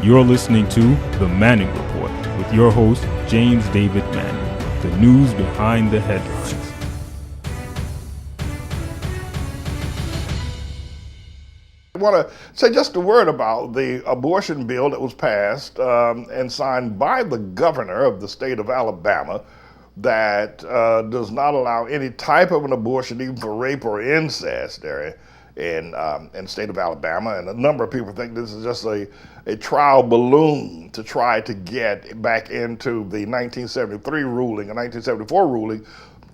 You're listening to The Manning Report with your host, James David Manning. The news behind the headlines. I want to say just a word about the abortion bill that was passed and signed by the governor of the state of Alabama that does not allow any type of an abortion, even for rape or incest area in the state of Alabama. And a number of people think this is just a trial balloon to try to get back into the 1973 ruling, a 1974 ruling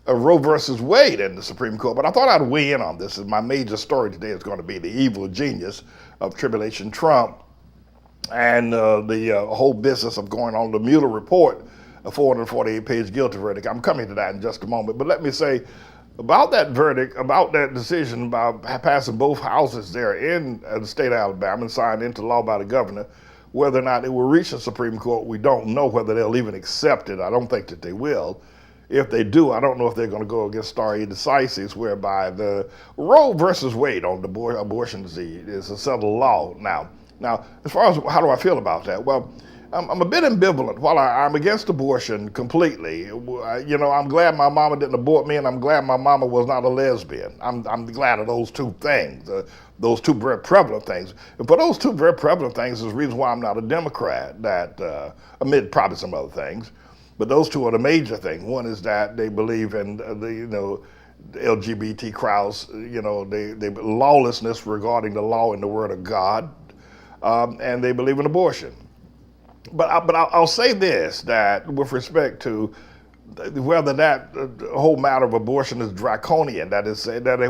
of Roe versus Wade in the Supreme Court. But I thought I'd weigh in on this. And my major story today is going to be the evil genius of Tribulation Trump and the whole business of going on the Mueller report, a 448-page guilty verdict. I'm coming to that in just a moment. But let me say about that verdict, about that decision about passing both houses there in the state of Alabama and signed into law by the governor, whether or not it will reach the Supreme Court, we don't know whether they'll even accept it. I don't think that they will. If they do, I don't know if they're going to go against stare decisis, whereby the Roe versus Wade on the abortion is a settled law now. Now, as far as how do I feel about that? Well, I'm a bit ambivalent. While I'm against abortion completely, I'm glad my mama didn't abort me, and I'm glad my mama was not a lesbian. I'm glad of those two things, those two very prevalent things. And for those two very prevalent things is the reason why I'm not a Democrat, that amid probably some other things. But those two are the major things. One is that they believe in the LGBT crowds, they lawlessness regarding the law and the word of God, and they believe in abortion. But I'll say this, that with respect to whether that whole matter of abortion is draconian, that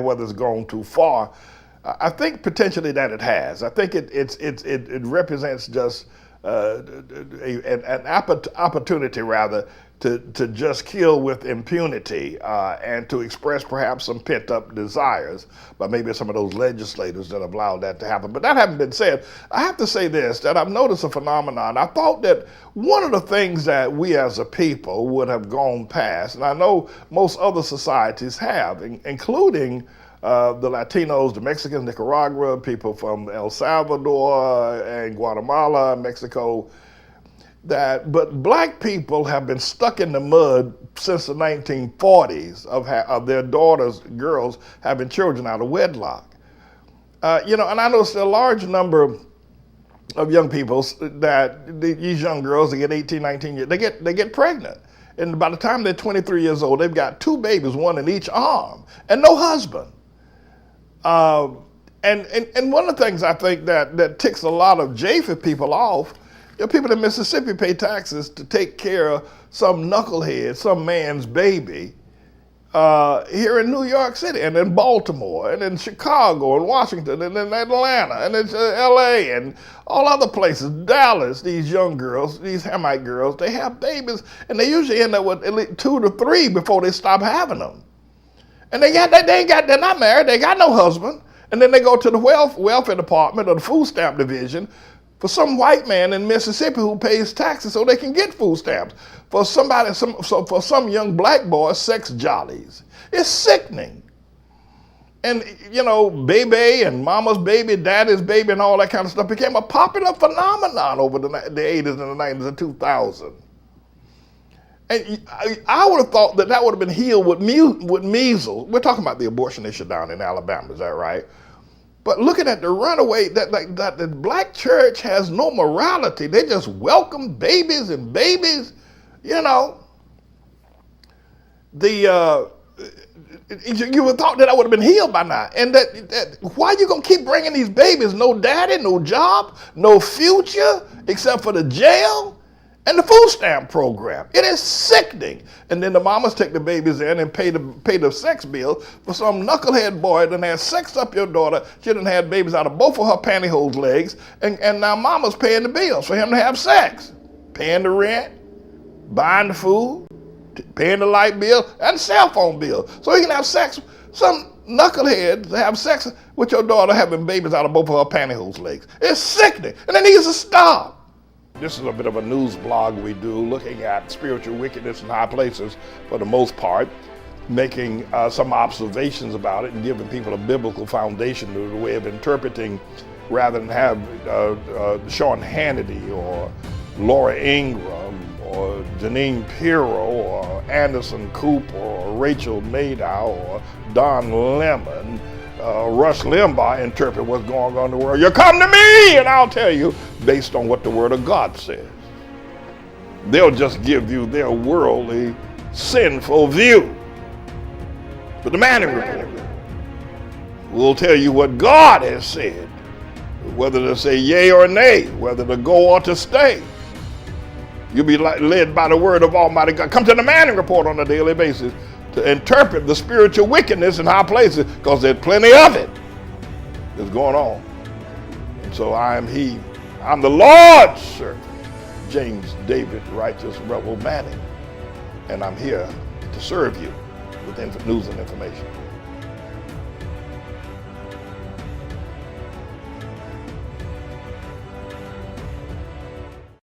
whether it's gone too far, I think potentially that it has. I think it represents just an opportunity rather to just kill with impunity and to express perhaps some pent-up desires by maybe some of those legislators that have allowed that to happen. But that having been said, I have to say this, that I've noticed a phenomenon. I thought that one of the things that we as a people would have gone past, and I know most other societies have, including the Latinos, the Mexicans, Nicaragua, people from El Salvador and Guatemala, Mexico, but black people have been stuck in the mud since the 1940s of their daughters, girls, having children out of wedlock. And I know there's a large number of young people that these young girls, they get 18, 19 years, they get pregnant. And by the time they're 23 years old, they've got two babies, one in each arm, and no husband. And one of the things I think that ticks a lot of Japheth people off, people in Mississippi pay taxes to take care of some knucklehead, some man's baby, here in New York City and in Baltimore and in Chicago and Washington and in Atlanta and in LA and all other places, Dallas. These young girls, these Hamite girls, they have babies and they usually end up with at least 2 to 3 before they stop having them. And they're not married, they got no husband. And then they go to the welfare department or the food stamp division for some white man in Mississippi who pays taxes so they can get food stamps. For for some young black boy, sex jollies. It's sickening. And, baby and mama's baby, daddy's baby and all that kind of stuff became a popular phenomenon over the 80s and the 90s and 2000s. And I would have thought that would have been healed with measles. We're talking about the abortion issue down in Alabama, is that right? But looking at the runaway, that the black church has no morality. They just welcome babies and babies, You would have thought that would have been healed by now. And that why are you going to keep bringing these babies? No daddy, no job, no future, except for the jail and the food stamp program. It is sickening. And then the mamas take the babies in and pay the sex bill for some knucklehead boy that had sexed up your daughter. She done had babies out of both of her pantyhose legs. And now mama's paying the bills for him to have sex. Paying the rent, buying the food, paying the light bill, and the cell phone bill. So he can have sex. Some knucklehead to have sex with your daughter having babies out of both of her pantyhose legs. It's sickening. And it needs to stop. This is a bit of a news blog we do looking at spiritual wickedness in high places for the most part, making some observations about it and giving people a biblical foundation to the way of interpreting rather than have Sean Hannity or Laura Ingraham or Janine Pirro or Anderson Cooper or Rachel Maddow or Don Lemon, Rush Limbaugh interpret what's going on in the world. You come to me and I'll tell you based on what the Word of God says. They'll just give you their worldly, sinful view. But the Manning Report will tell you what God has said, whether to say yea or nay, whether to go or to stay. You'll be led by the word of Almighty God. Come to the Manning Report on a daily basis to interpret the spiritual wickedness in high places, because there's plenty of it that's going on. And so I'm the Lord's servant, James David Righteous Rebel Manning, and I'm here to serve you with news and information.